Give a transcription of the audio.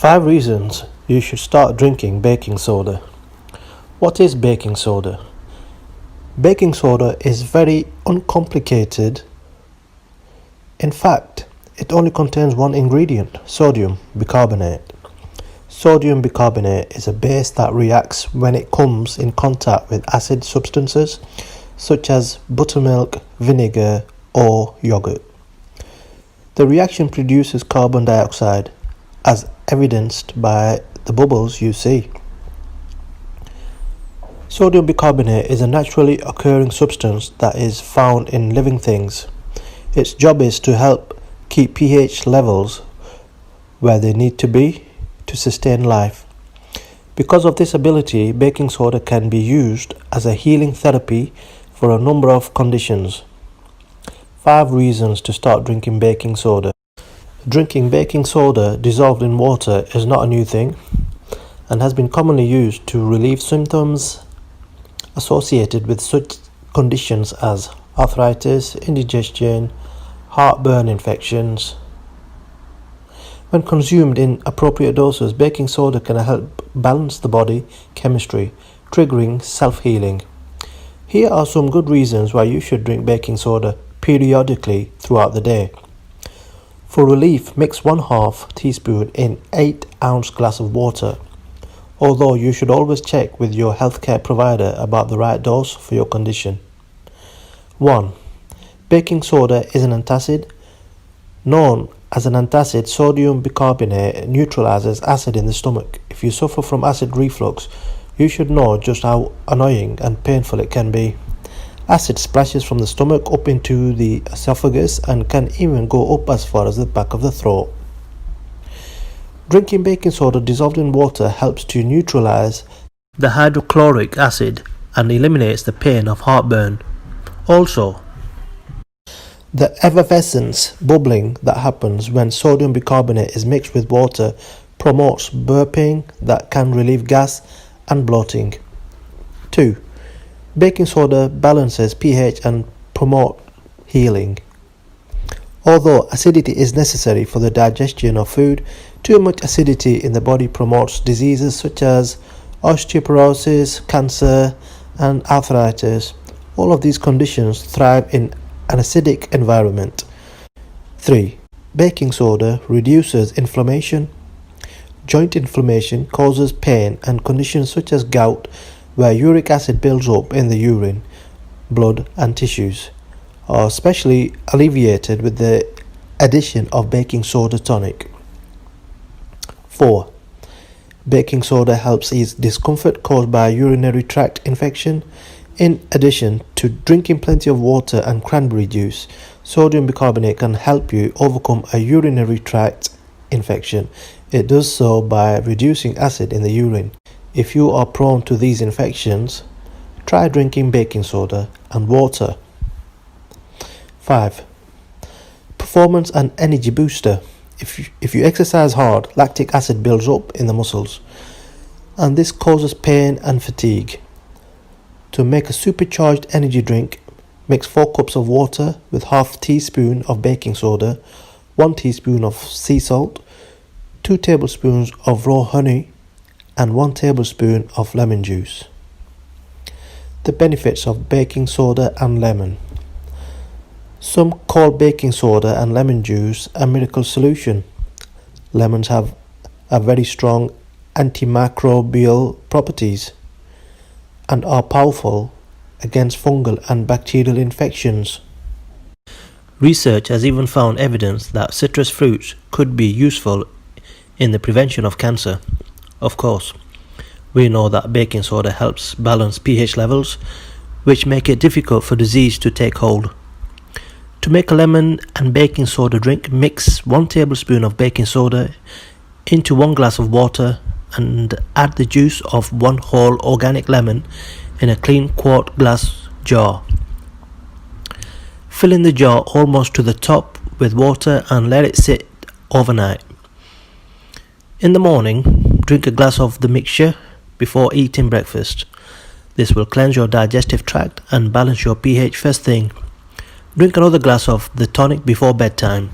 5 reasons you should start drinking baking soda. What is baking soda? Baking soda is very uncomplicated. In fact, it only contains one ingredient, sodium bicarbonate. Sodium bicarbonate is a base that reacts when it comes in contact with acid substances such as buttermilk, vinegar, or yogurt. The reaction produces carbon dioxide, as evidenced by the bubbles you see. Sodium bicarbonate is a naturally occurring substance that is found in living things. Its job is to help keep pH levels where they need to be to sustain life. Because of this ability, baking soda can be used as a healing therapy for a number of conditions. 5 reasons to start drinking baking soda. Drinking baking soda dissolved in water is not a new thing and has been commonly used to relieve symptoms associated with such conditions as arthritis, indigestion, heartburn infections. When consumed in appropriate doses, baking soda can help balance the body chemistry, triggering self-healing. Here are some good reasons why you should drink baking soda periodically throughout the day. For relief, mix 1/2 teaspoon in 8-ounce glass of water, although you should always check with your healthcare provider about the right dose for your condition. 1. Baking soda is an antacid. Known as an antacid, sodium bicarbonate neutralizes acid in the stomach. If you suffer from acid reflux, you should know just how annoying and painful it can be. Acid splashes from the stomach up into the esophagus and can even go up as far as the back of the throat. Drinking baking soda dissolved in water helps to neutralize the hydrochloric acid and eliminates the pain of heartburn. Also, the effervescence bubbling that happens when sodium bicarbonate is mixed with water promotes burping that can relieve gas and bloating. 2. Baking soda balances pH and promotes healing. Although acidity is necessary for the digestion of food, too much acidity in the body promotes diseases such as osteoporosis, cancer, and arthritis. All of these conditions thrive in an acidic environment. 3. Baking soda reduces inflammation. Joint inflammation causes pain, and conditions such as gout, where uric acid builds up in the urine, blood, and tissues, are especially alleviated with the addition of baking soda tonic. 4. Baking soda helps ease discomfort caused by urinary tract infection. In addition to drinking plenty of water and cranberry juice, sodium bicarbonate can help you overcome a urinary tract infection. It does so by reducing acid in the urine. If you are prone to these infections, try drinking baking soda and water. 5. Performance and energy booster. If you exercise hard, lactic acid builds up in the muscles, and this causes pain and fatigue. To make a supercharged energy drink, mix 4 cups of water with 1/2 teaspoon of baking soda, 1 teaspoon of sea salt, 2 tablespoons of raw honey, and 1 tablespoon of lemon juice. The benefits of baking soda and lemon. Some call baking soda and lemon juice a miracle solution. Lemons have a very strong antimicrobial properties and are powerful against fungal and bacterial infections. Research has even found evidence that citrus fruits could be useful in the prevention of cancer. Of course, we know that baking soda helps balance pH levels, which make it difficult for disease to take hold. To make a lemon and baking soda drink, mix 1 tablespoon of baking soda into 1 glass of water and add the juice of 1 whole organic lemon in a clean quart glass jar. Fill in the jar almost to the top with water and let it sit overnight. In the morning, drink a glass of the mixture before eating breakfast. This will cleanse your digestive tract and balance your pH first thing. Drink another glass of the tonic before bedtime.